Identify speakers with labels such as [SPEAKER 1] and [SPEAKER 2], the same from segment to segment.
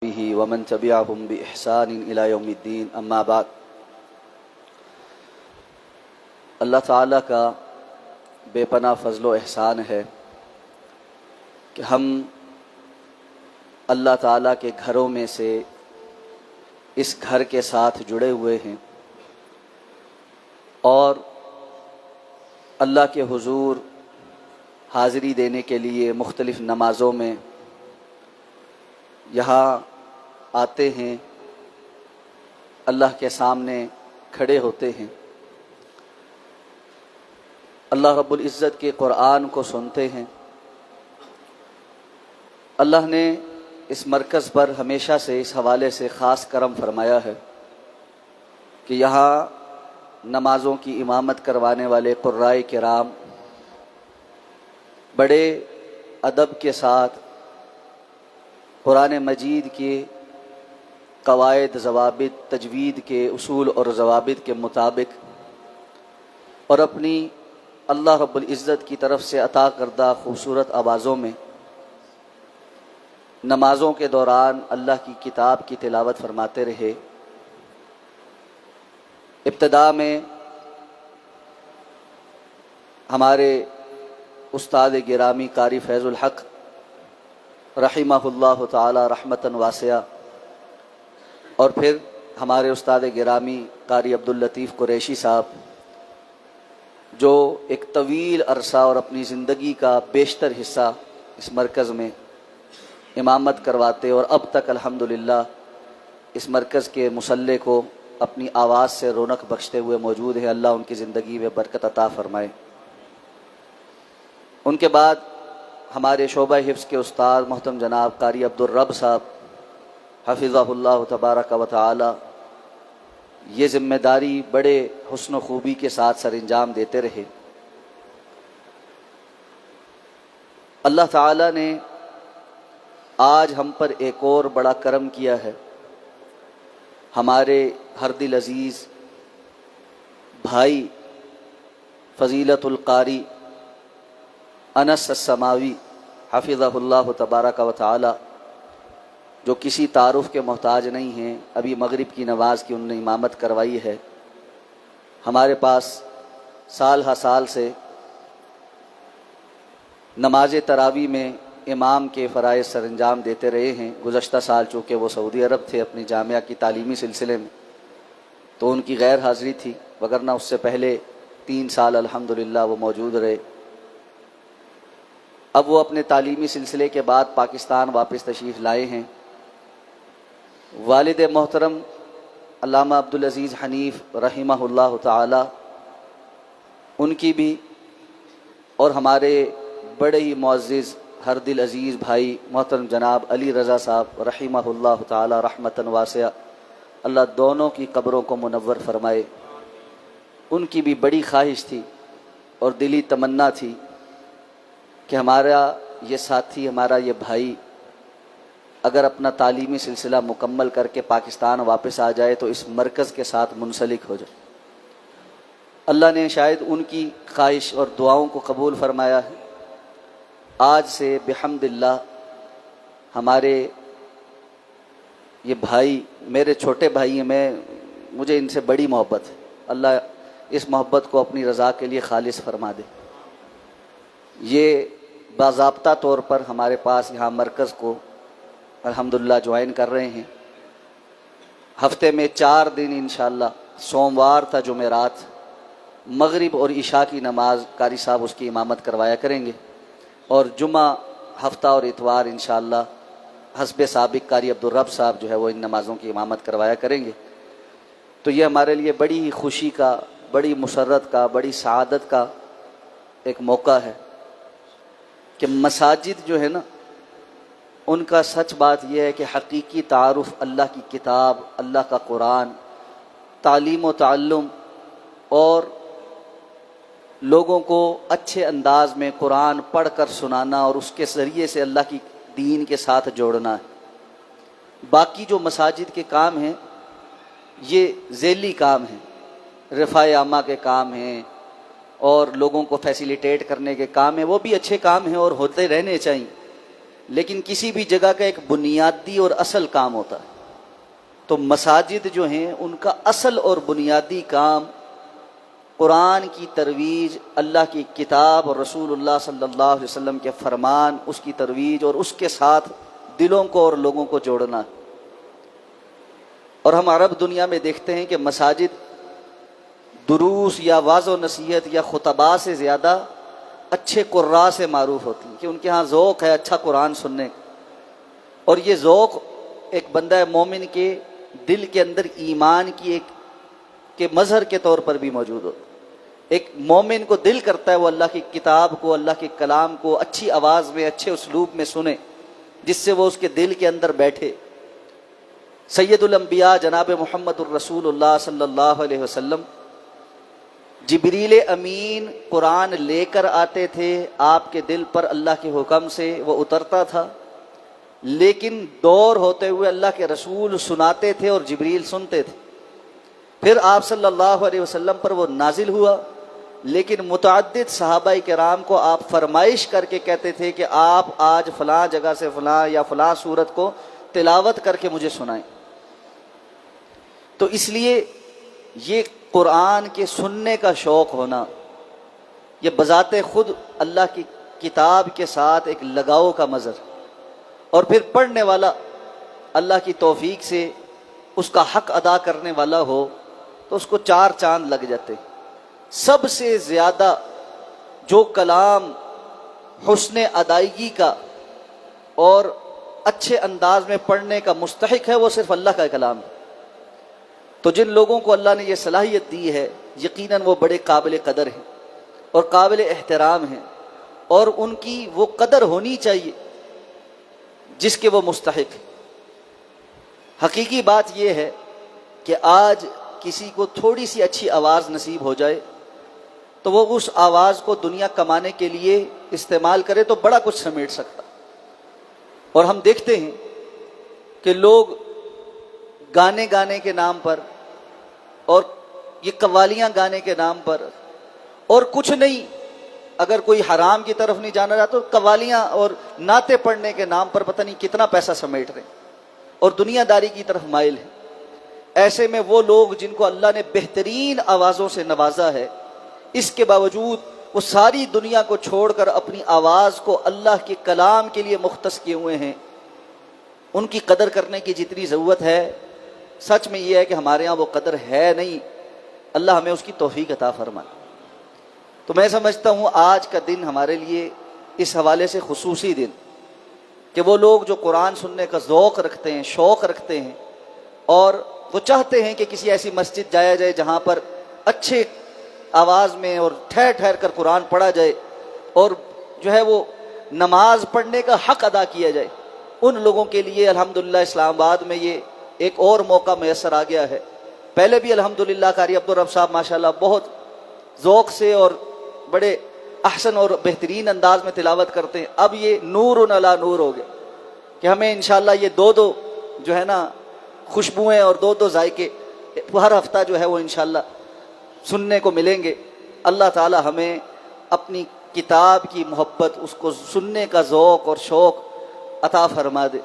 [SPEAKER 1] به ومن تبعهم بإحسان إلى يوم الدين اما بعد۔ اللہ تعالیٰ کا بے پناہ فضل و احسان ہے کہ ہم اللہ تعالیٰ کے گھروں میں سے اس گھر کے ساتھ جڑے ہوئے ہیں اور اللہ کے حضور حاضری دینے کے لیے مختلف نمازوں میں یہاں آتے ہیں، اللہ کے سامنے کھڑے ہوتے ہیں، اللہ رب العزت کے قرآن کو سنتے ہیں۔ اللہ نے اس مرکز پر ہمیشہ سے اس حوالے سے خاص کرم فرمایا ہے کہ یہاں نمازوں کی امامت کروانے والے قرائے کرام بڑے ادب کے ساتھ قرآن مجید کے قواعد، ضوابط، تجوید کے اصول اور ضوابط کے مطابق اور اپنی اللہ رب العزت کی طرف سے عطا کردہ خوبصورت آوازوں میں نمازوں کے دوران اللہ کی کتاب کی تلاوت فرماتے رہے۔ ابتدا میں ہمارے استاد گرامی قاری فیض الحق رحمہ اللہ تعالی رحمتاً واسعہ، اور پھر ہمارے استاد گرامی قاری عبداللطیف قریشی صاحب، جو ایک طویل عرصہ اور اپنی زندگی کا بیشتر حصہ اس مرکز میں امامت کرواتے اور اب تک الحمدللہ اس مرکز کے مصلے کو اپنی آواز سے رونق بخشتے ہوئے موجود ہیں۔ اللہ ان کی زندگی میں برکت عطا فرمائے۔ ان کے بعد ہمارے شعبہ حفظ کے استاد محترم جناب قاری عبدالرب صاحب حفظہ اللہ تبارک و تعالی یہ ذمہ داری بڑے حسن و خوبی کے ساتھ سر انجام دیتے رہے۔ اللہ تعالی نے آج ہم پر ایک اور بڑا کرم کیا ہے۔ ہمارے ہر دل عزیز بھائی فضیلت القاری انس السماوی حفظہ اللہ تبارک و تعالی، جو کسی تعارف کے محتاج نہیں ہیں، ابھی مغرب کی نماز کی انہوں نے امامت کروائی ہے۔ ہمارے پاس سال ہر سال سے نماز تراویح میں امام کے فرائض سر انجام دیتے رہے ہیں۔ گزشتہ سال چونکہ وہ سعودی عرب تھے اپنی جامعہ کی تعلیمی سلسلے میں، تو ان کی غیر حاضری تھی، وگرنہ اس سے پہلے 3 سال الحمدللہ وہ موجود رہے۔ اب وہ اپنے تعلیمی سلسلے کے بعد پاکستان واپس تشریف لائے ہیں۔ والد محترم علامہ عبدالعزیز حنیف رحمہ اللہ تعالی، ان کی بھی اور ہمارے بڑے ہی معزز ہر دل عزیز بھائی محترم جناب علی رضا صاحب رحمہ اللہ تعالی رحمتاً واسعہ، اللہ دونوں کی قبروں کو منور فرمائے۔ ان کی بھی بڑی خواہش تھی اور دلی تمنا تھی کہ ہمارا یہ ساتھی، ہمارا یہ بھائی اگر اپنا تعلیمی سلسلہ مکمل کر کے پاکستان واپس آ جائے تو اس مرکز کے ساتھ منسلک ہو جائے۔ اللہ نے شاید ان کی خواہش اور دعاؤں کو قبول فرمایا ہے۔ آج سے بحمد اللہ ہمارے یہ بھائی میرے چھوٹے بھائی ہیں، مجھے ان سے بڑی محبت ہے۔ اللہ اس محبت کو اپنی رضا کے لیے خالص فرما دے۔ یہ باضابطہ طور پر ہمارے پاس یہاں مرکز کو الحمدللہ جوائن کر رہے ہیں۔ ہفتے میں 4 دن انشاءاللہ، سوموار تا جمعرات، مغرب اور عشاء کی نماز قاری صاحب اس کی امامت کروایا کریں گے، اور جمعہ ہفتہ اور اتوار انشاءاللہ حسب سابق قاری عبدالرب صاحب جو ہے وہ ان نمازوں کی امامت کروایا کریں گے۔ تو یہ ہمارے لیے بڑی خوشی کا، بڑی مسرت کا، بڑی سعادت کا ایک موقع ہے کہ مساجد جو ہے نا، ان کا سچ بات یہ ہے کہ حقیقی تعارف اللہ کی کتاب، اللہ کا قرآن، تعلیم و تعلم اور لوگوں کو اچھے انداز میں قرآن پڑھ کر سنانا اور اس کے ذریعے سے اللہ کی دین کے ساتھ جوڑنا ہے۔ باقی جو مساجد کے کام ہیں یہ ذیلی کام ہیں، رفاع عامہ کے کام ہیں اور لوگوں کو فیسیلیٹیٹ کرنے کے کام ہیں، وہ بھی اچھے کام ہیں اور ہوتے رہنے چاہیے، لیکن کسی بھی جگہ کا ایک بنیادی اور اصل کام ہوتا ہے. تو مساجد جو ہیں ان کا اصل اور بنیادی کام قرآن کی ترویج، اللہ کی کتاب اور رسول اللہ صلی اللہ علیہ وسلم کے فرمان، اس کی ترویج اور اس کے ساتھ دلوں کو اور لوگوں کو جوڑنا. اور ہم عرب دنیا میں دیکھتے ہیں کہ مساجد دروس یا واعظ و نصیحت یا خطباء سے زیادہ اچھے قراء سے معروف ہوتی ہیں، کہ ان کے ہاں ذوق ہے اچھا قرآن سننے کا. اور یہ ذوق ایک بندہ مومن کے دل کے اندر ایمان کی ایک کے مظہر کے طور پر بھی موجود ہو. ایک مومن کو دل کرتا ہے وہ اللہ کی کتاب کو، اللہ کے کلام کو اچھی آواز میں، اچھے اسلوب میں سنے، جس سے وہ اس کے دل کے اندر بیٹھے. سید الانبیاء جناب محمد الرسول اللہ صلی اللہ علیہ وسلم جبریل امین قرآن لے کر آتے تھے آپ کے دل پر، اللہ کے حکم سے وہ اترتا تھا. لیکن دور ہوتے ہوئے اللہ کے رسول سناتے تھے اور جبریل سنتے تھے. پھر آپ صلی اللہ علیہ وسلم پر وہ نازل ہوا، لیکن متعدد صحابہ کرام کو آپ فرمائش کر کے کہتے تھے کہ آپ آج فلاں جگہ سے فلاں یا فلاں سورت کو تلاوت کر کے مجھے سنائیں. تو اس لیے یہ قرآن کے سننے کا شوق ہونا، یہ بذات خود اللہ کی کتاب کے ساتھ ایک لگاؤ کا مظہر. اور پھر پڑھنے والا اللہ کی توفیق سے اس کا حق ادا کرنے والا ہو تو اس کو چار چاند لگ جاتے. سب سے زیادہ جو کلام حسن ادائیگی کا اور اچھے انداز میں پڑھنے کا مستحق ہے وہ صرف اللہ کا کلام ہے. تو جن لوگوں کو اللہ نے یہ صلاحیت دی ہے یقیناً وہ بڑے قابل قدر ہیں اور قابل احترام ہیں، اور ان کی وہ قدر ہونی چاہیے جس کے وہ مستحق ہیں. حقیقی بات یہ ہے کہ آج کسی کو تھوڑی سی اچھی آواز نصیب ہو جائے تو وہ اس آواز کو دنیا کمانے کے لیے استعمال کرے تو بڑا کچھ سمیٹ سکتا. اور ہم دیکھتے ہیں کہ لوگ گانے کے نام پر اور یہ قوالیاں گانے کے نام پر اور کچھ نہیں، اگر کوئی حرام کی طرف نہیں جانا رہا تو قوالیاں اور نعتیں پڑھنے کے نام پر پتہ نہیں کتنا پیسہ سمیٹ رہے ہیں اور دنیا داری کی طرف مائل ہیں. ایسے میں وہ لوگ جن کو اللہ نے بہترین آوازوں سے نوازا ہے، اس کے باوجود وہ ساری دنیا کو چھوڑ کر اپنی آواز کو اللہ کے کلام کے لیے مختص کیے ہوئے ہیں. ان کی قدر کرنے کی جتنی ضرورت ہے، سچ میں یہ ہے کہ ہمارے ہاں وہ قدر ہے نہیں. اللہ ہمیں اس کی توفیق عطا فرمائے. تو میں سمجھتا ہوں آج کا دن ہمارے لیے اس حوالے سے خصوصی دن کہ وہ لوگ جو قرآن سننے کا ذوق رکھتے ہیں، شوق رکھتے ہیں، اور وہ چاہتے ہیں کہ کسی ایسی مسجد جایا جائے جہاں پر اچھے آواز میں اور ٹھہر ٹھہر کر قرآن پڑھا جائے اور جو ہے وہ نماز پڑھنے کا حق ادا کیا جائے، ان لوگوں کے لیے الحمدللہ اسلام آباد میں یہ ایک اور موقع میسر آ گیا ہے. پہلے بھی الحمدللہ قاری عبدالرب صاحب ماشاءاللہ بہت ذوق سے اور بڑے احسن اور بہترین انداز میں تلاوت کرتے ہیں. اب یہ نور علی نور ہو گیا کہ ہمیں انشاءاللہ یہ دو جو ہے نا خوشبوئیں اور دو ذائقے ہر ہفتہ جو ہے وہ انشاءاللہ سننے کو ملیں گے. اللہ تعالی ہمیں اپنی کتاب کی محبت، اس کو سننے کا ذوق اور شوق عطا فرما دے.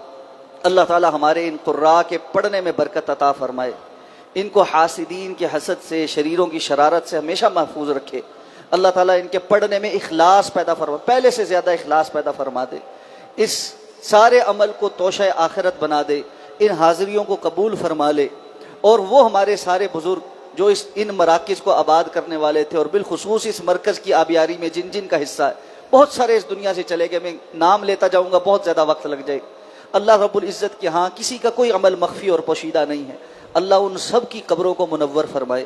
[SPEAKER 1] اللہ تعالی ہمارے ان قراء کے پڑھنے میں برکت عطا فرمائے، ان کو حاسدین کے حسد سے، شریروں کی شرارت سے ہمیشہ محفوظ رکھے. اللہ تعالیٰ ان کے پڑھنے میں اخلاص پیدا فرما، پہلے سے زیادہ اخلاص پیدا فرما دے. اس سارے عمل کو توشہ آخرت بنا دے. ان حاضریوں کو قبول فرما لے. اور وہ ہمارے سارے بزرگ جو ان مراکز کو آباد کرنے والے تھے، اور بالخصوص اس مرکز کی آبیاری میں جن کا حصہ ہے، بہت سارے اس دنیا سے چلے گئے. میں نام لیتا جاؤں گا بہت زیادہ وقت لگ جائے. اللہ رب العزت کے ہاں کسی کا کوئی عمل مخفی اور پوشیدہ نہیں ہے. اللہ ان سب کی قبروں کو منور فرمائے.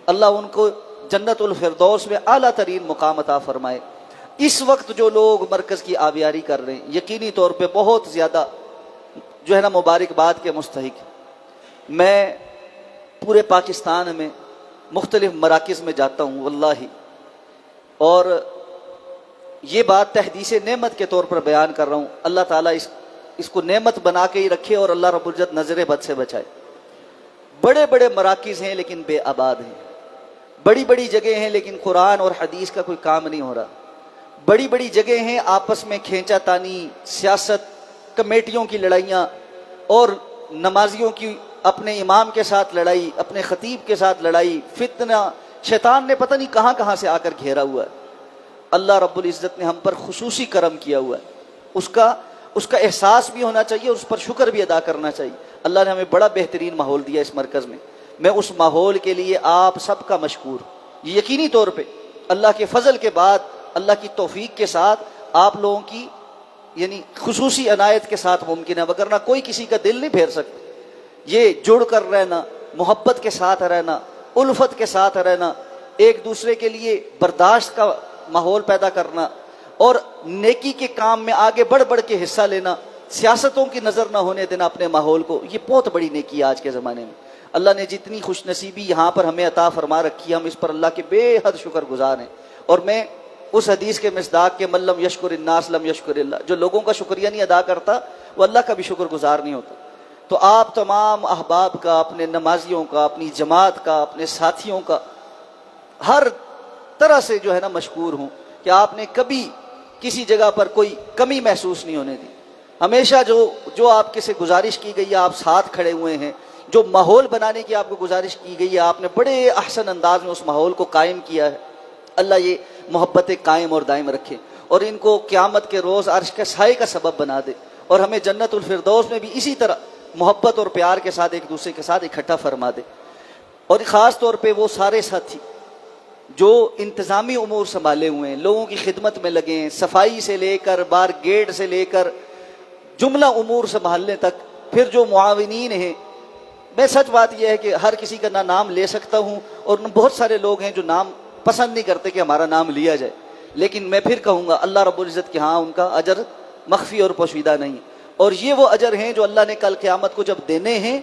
[SPEAKER 1] اللہ ان کو جنت الفردوس میں اعلیٰ ترین مقام عطا فرمائے. اس وقت جو لوگ مرکز کی آبیاری کر رہے ہیں یقینی طور پہ بہت زیادہ جو ہے نا مبارکباد کے مستحق. میں پورے پاکستان میں مختلف مراکز میں جاتا ہوں واللہ، اور یہ بات تحدیث نعمت کے طور پر بیان کر رہا ہوں. اللہ تعالیٰ اس کو نعمت بنا کے ہی رکھے اور اللہ رب العزت نظر بد سے بچائے. بڑے بڑے مراکز ہیں لیکن بے آباد ہیں. بڑی بڑی جگہ ہیں لیکن قرآن اور حدیث کا کوئی کام نہیں ہو رہا. بڑی بڑی جگہ ہیں، آپس میں کھینچا تانی، سیاست کمیٹیوں کی لڑائیاں اور نمازیوں کی اپنے امام کے ساتھ لڑائی، اپنے خطیب کے ساتھ لڑائی، فتنہ، شیطان نے پتہ نہیں کہاں کہاں سے آ کر گھیرا ہوا ہے۔ اللہ رب العزت نے ہم پر خصوصی کرم کیا ہوا ہے، اس کا احساس بھی ہونا چاہیے اور اس پر شکر بھی ادا کرنا چاہیے۔ اللہ نے ہمیں بڑا بہترین ماحول دیا اس مرکز میں، میں اس ماحول کے لیے آپ سب کا مشکور ہوں۔ یہ یقینی طور پہ اللہ کے فضل کے بعد، اللہ کی توفیق کے ساتھ آپ لوگوں کی یعنی خصوصی عنایت کے ساتھ ممکن ہے، وگرنہ کوئی کسی کا دل نہیں پھیر سکتا۔ یہ جڑ کر رہنا، محبت کے ساتھ رہنا، الفت کے ساتھ رہنا، ایک دوسرے کے لیے برداشت کا ماحول پیدا کرنا اور نیکی کے کام میں آگے بڑھ بڑھ کے حصہ لینا، سیاستوں کی نظر نہ ہونے دینا اپنے ماحول کو، یہ بہت بڑی نیکی ہے آج کے زمانے میں۔ اللہ نے جتنی خوش نصیبی یہاں پر ہمیں عطا فرما رکھی ہے، ہم اس پر اللہ کے بے حد شکر گزار ہیں۔ اور میں اس حدیث کے مصداق کے من لم یشکر الناس لم یشکر اللہ، جو لوگوں کا شکریہ نہیں ادا کرتا وہ اللہ کا بھی شکر گزار نہیں ہوتا۔ تو آپ تمام احباب کا، اپنے نمازیوں کا، اپنی جماعت کا، اپنے ساتھیوں کا ہر طرح سے جو ہے نا مشکور ہوں کہ آپ نے کبھی کسی جگہ پر کوئی کمی محسوس نہیں ہونے دی۔ ہمیشہ جو آپ کے سے گزارش کی گئی ہے آپ ساتھ کھڑے ہوئے ہیں، جو ماحول بنانے کی آپ کو گزارش کی گئی ہے آپ نے بڑے احسن انداز میں اس ماحول کو قائم کیا ہے۔ اللہ یہ محبتیں قائم اور دائم رکھے اور ان کو قیامت کے روز عرش کے سائے کا سبب بنا دے، اور ہمیں جنت الفردوس میں بھی اسی طرح محبت اور پیار کے ساتھ ایک دوسرے کے ساتھ اکٹھا فرما دے۔ اور خاص طور پہ وہ سارے ساتھی جو انتظامی امور سنبھالے ہوئے ہیں، لوگوں کی خدمت میں لگے ہیں، صفائی سے لے کر بار گیٹ سے لے کر جملہ امور سنبھالنے تک، پھر جو معاونین ہیں، میں سچ بات یہ ہے کہ ہر کسی کا نہ نام لے سکتا ہوں اور بہت سارے لوگ ہیں جو نام پسند نہیں کرتے کہ ہمارا نام لیا جائے، لیکن میں پھر کہوں گا اللہ رب العزت کے ہاں ان کا اجر مخفی اور پوشیدہ نہیں، اور یہ وہ اجر ہیں جو اللہ نے کل قیامت کو جب دینے ہیں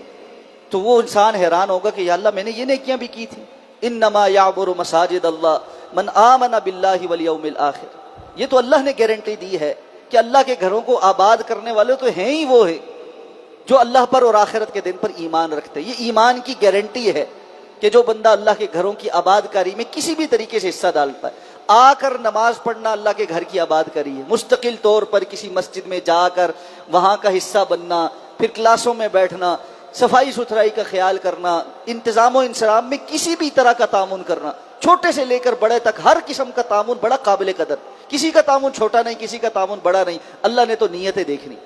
[SPEAKER 1] تو وہ انسان حیران ہوگا کہ یا اللہ میں نے یہ نیکیاں بھی کی تھی۔ انما یعمر مساجد اللہ من آمن باللہ والیوم الآخر، یہ تو اللہ نے گارنٹی دی ہے کہ اللہ کے گھروں کو آباد کرنے والے تو ہیں ہی وہ ہیں جو اللہ پر اور آخرت کے دن پر ایمان رکھتے ہیں۔ یہ ایمان کی گارنٹی ہے کہ جو بندہ اللہ کے گھروں کی آباد کاری میں کسی بھی طریقے سے حصہ ڈالتا ہے، آ کر نماز پڑھنا اللہ کے گھر کی آباد کاری ہے، مستقل طور پر کسی مسجد میں جا کر وہاں کا حصہ بننا، پھر کلاسوں میں بیٹھنا، صفائی ستھرائی کا خیال کرنا، انتظام و انصرام میں کسی بھی طرح کا تعاون کرنا، چھوٹے سے لے کر بڑے تک ہر قسم کا تعاون بڑا قابل قدر، کسی کا تعاون چھوٹا نہیں، کسی کا تعاون بڑا نہیں، اللہ نے تو نیتیں دیکھنی۔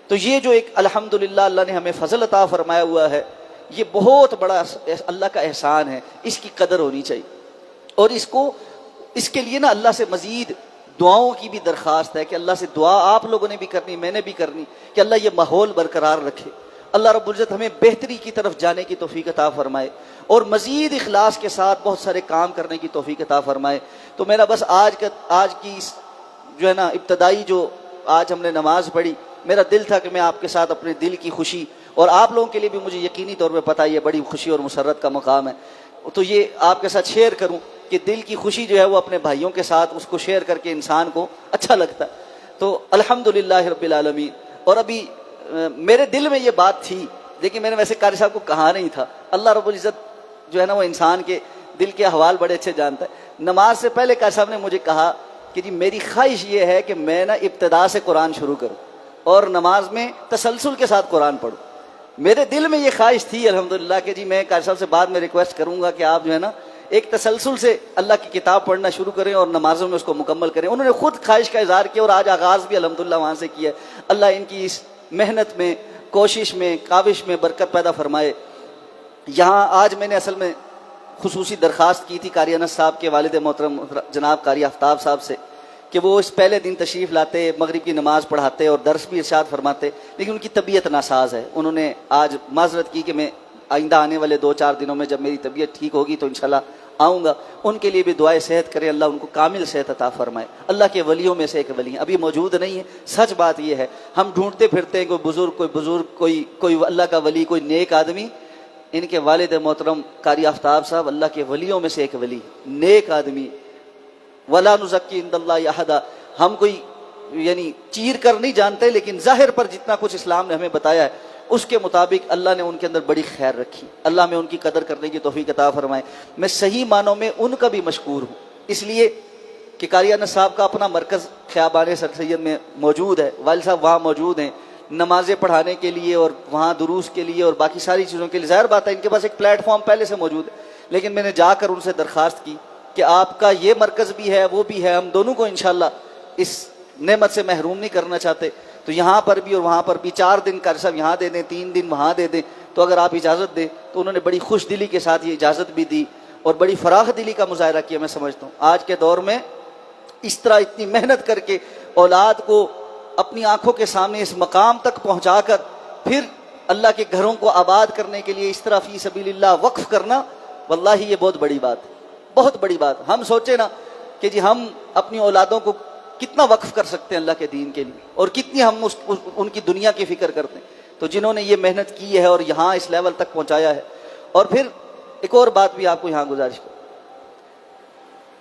[SPEAKER 1] تو یہ جو ایک الحمدللہ اللہ نے ہمیں فضل عطا فرمایا ہوا ہے، یہ بہت بڑا اللہ کا احسان ہے، اس کی قدر ہونی چاہیے۔ اور اس کے لیے نا اللہ سے مزید دعاؤں کی بھی درخواست ہے کہ اللہ سے دعا آپ لوگوں نے بھی کرنی، میں نے بھی کرنی، کہ اللہ یہ ماحول برقرار رکھے، اللہ رب العزت ہمیں بہتری کی طرف جانے کی توفیق عطا فرمائے اور مزید اخلاص کے ساتھ بہت سارے کام کرنے کی توفیق عطا فرمائے۔ تو میرا بس آج کی جو ہے نا ابتدائی جو آج ہم نے نماز پڑھی، میرا دل تھا کہ میں آپ کے ساتھ اپنے دل کی خوشی، اور آپ لوگوں کے لیے بھی مجھے یقینی طور پہ پتہ یہ بڑی خوشی اور مسرت کا مقام ہے، تو یہ آپ کے ساتھ شیئر کروں کہ دل کی خوشی جو ہے وہ اپنے بھائیوں کے ساتھ اس کو شیئر کر کے انسان کو اچھا لگتا ہے۔ تو الحمدللہ رب العالمین۔ اور ابھی میرے دل میں یہ بات تھی لیکن میں نے ویسے قاری صاحب کو کہا نہیں تھا، اللہ رب العزت جو ہے نا وہ انسان کے دل کے احوال بڑے اچھے جانتا ہے۔ نماز سے پہلے قاری صاحب نے مجھے کہا کہ جی میری خواہش یہ ہے کہ میں نا ابتدا سے قرآن شروع کروں اور نماز میں تسلسل کے ساتھ قرآن پڑھوں۔ میرے دل میں یہ خواہش تھی الحمدللہ کہ جی میں قاری صاحب سے بعد میں ریکویسٹ کروں گا کہ آپ جو ہے نا ایک تسلسل سے اللہ کی کتاب پڑھنا شروع کریں اور نمازوں میں اس کو مکمل کریں۔ انہوں نے خود خواہش کا اظہار کیا اور آج آغاز بھی الحمدللہ وہاں سے کیا ہے۔ اللہ ان کی اس محنت میں، کوشش میں، کاوش میں برکت پیدا فرمائے۔ یہاں آج میں نے اصل میں خصوصی درخواست کی تھی قاری انس صاحب کے والد محترم جناب قاری آفتاب صاحب سے کہ وہ اس پہلے دن تشریف لاتے، مغرب کی نماز پڑھاتے اور درس بھی ارشاد فرماتے، لیکن ان کی طبیعت ناساز ہے۔ انہوں نے آج معذرت کی کہ میں آئندہ آنے والے 2-4 دنوں میں جب میری طبیعت ٹھیک ہوگی تو انشاءاللہ آؤں گا۔ ان کے لیے بھی دعائے صحت کرے، اللہ ان کو کامل صحت عطا فرمائے۔ اللہ کے ولیوں میں سے ایک ولی ہیں، ابھی موجود نہیں ہے، سچ بات یہ ہے، ہم ڈھونڈتے پھرتے ہیں کوئی بزرگ کوئی اللہ کا ولی، کوئی نیک آدمی۔ ان کے والد محترم قاری آفتاب صاحب اللہ کے ولیوں میں سے ایک ولی، نیک آدمی، ولا نزکی عند اللہ احدا۔ ہم کوئی یعنی چیر کر نہیں جانتے، لیکن ظاہر پر جتنا کچھ اسلام نے ہمیں بتایا ہے اس کے مطابق اللہ نے ان کے اندر بڑی خیر رکھی۔ اللہ میں ان کی قدر کرنے کی توفیق عطا فرمائے۔ میں صحیح معنوں میں ان کا بھی مشکور ہوں، اس لیے کہ قاری انس صاحب کا اپنا مرکز خیابان سر سید میں موجود ہے، والد صاحب وہاں موجود ہیں، نمازیں پڑھانے کے لیے اور وہاں دروس کے لیے اور باقی ساری چیزوں کے لیے، ظاہر بات ہے ان کے پاس ایک پلیٹ فارم پہلے سے موجود ہے، لیکن میں نے جا کر ان سے درخواست کی کہ آپ کا یہ مرکز بھی ہے وہ بھی ہے، ہم دونوں کو انشاءاللہ اس نعمت سے محروم نہیں کرنا چاہتے، تو یہاں پر بھی اور وہاں پر بھی 4 دن کا عرصہ یہاں دے دیں، 3 دن وہاں دے دیں، تو اگر آپ اجازت دیں تو انہوں نے بڑی خوش دلی کے ساتھ یہ اجازت بھی دی اور بڑی فراخ دلی کا مظاہرہ کیا۔ میں سمجھتا ہوں آج کے دور میں اس طرح اتنی محنت کر کے اولاد کو اپنی آنکھوں کے سامنے اس مقام تک پہنچا کر پھر اللہ کے گھروں کو آباد کرنے کے لیے اس طرح فی سبیل اللہ وقف کرنا، واللہ یہ بہت بڑی بات ہے، بہت بڑی بات۔ ہم سوچیں نا کہ جی ہم اپنی اولادوں کو کتنا وقف کر سکتے ہیں اللہ کے دین کے لیے، اور کتنی ہم ان کی دنیا کی فکر کرتے ہیں، تو جنہوں نے یہ محنت کی ہے اور یہاں اس لیول تک پہنچایا ہے۔ اور پھر ایک اور بات بھی آپ کو یہاں گزارش کروں،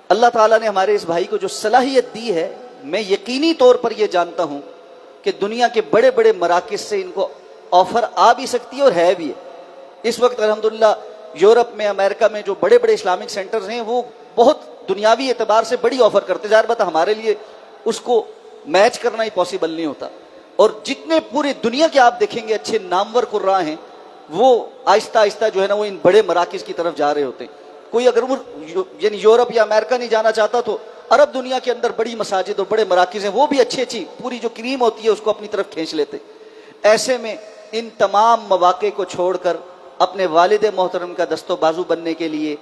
[SPEAKER 1] اللہ تعالیٰ نے ہمارے اس بھائی کو جو صلاحیت دی ہے، میں یقینی طور پر یہ جانتا ہوں کہ دنیا کے بڑے بڑے مراکز سے ان کو آفر آ بھی سکتی ہے اور ہے بھی ہے۔ اس وقت الحمدللہ یورپ میں، امریکہ میں جو بڑے بڑے اسلامک سینٹرز ہیں وہ بہت دنیاوی اعتبار سے بڑی آفر کرتے ہیں، ظاہر بات ہے ہمارے لیے اس کو میچ کرنا ہی پاسبل نہیں ہوتا، اور جتنے پوری دنیا کے آپ دیکھیں گے اچھے نامور قراء ہیں وہ آہستہ آہستہ جو ہے نا وہ ان بڑے مراکز کی طرف جا رہے ہوتے ہیں۔ کوئی اگر وہ یعنی یورپ یا امریکہ نہیں جانا چاہتا تو عرب دنیا کے اندر بڑی مساجد اور بڑے مراکز ہیں، وہ بھی اچھی اچھی پوری جو کریم ہوتی ہے اس کو اپنی طرف کھینچ لیتے۔ ایسے میں ان تمام مواقع کو چھوڑ کر اپنے والد محترم کا دست و بازو بننے کے لیے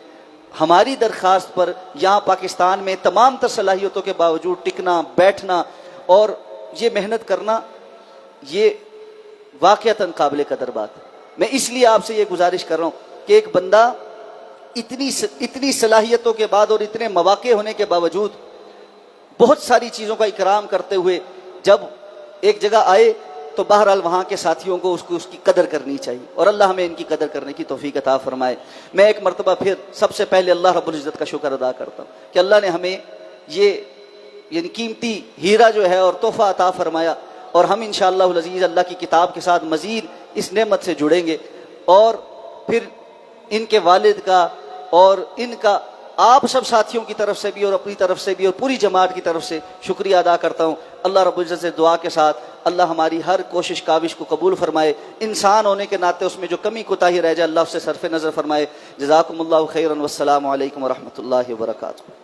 [SPEAKER 1] ہماری درخواست پر یہاں پاکستان میں تمام تر صلاحیتوں کے باوجود ٹکنا، بیٹھنا اور یہ محنت کرنا، یہ واقعتاً قابل قدر بات ہے۔ میں اس لیے آپ سے یہ گزارش کر رہا ہوں کہ ایک بندہ اتنی صلاحیتوں کے بعد اور اتنے مواقع ہونے کے باوجود بہت ساری چیزوں کا اکرام کرتے ہوئے جب ایک جگہ آئے تو بہرحال وہاں کے ساتھیوں کو اس کی قدر کرنی چاہیے، اور اللہ ہمیں ان کی قدر کرنے کی توفیق عطا فرمائے۔ میں ایک مرتبہ پھر سب سے پہلے اللہ رب العزت کا شکر ادا کرتا ہوں کہ اللہ نے ہمیں یہ یعنی قیمتی ہیرا جو ہے اور تحفہ عطا فرمایا، اور ہم انشاءاللہ العزیز اللہ کی کتاب کے ساتھ مزید اس نعمت سے جڑیں گے، اور پھر ان کے والد کا اور ان کا آپ سب ساتھیوں کی طرف سے بھی اور اپنی طرف سے بھی اور پوری جماعت کی طرف سے شکریہ ادا کرتا ہوں۔ اللہ رب العزت سے دعا کے ساتھ اللہ ہماری ہر کوشش کاوش کو قبول فرمائے، انسان ہونے کے ناطے اس میں جو کمی کوتاہی رہ جائے اللہ اس سے صرف نظر فرمائے۔ جزاکم اللہ خیرا والسلام علیکم ورحمۃ اللہ وبرکاتہ۔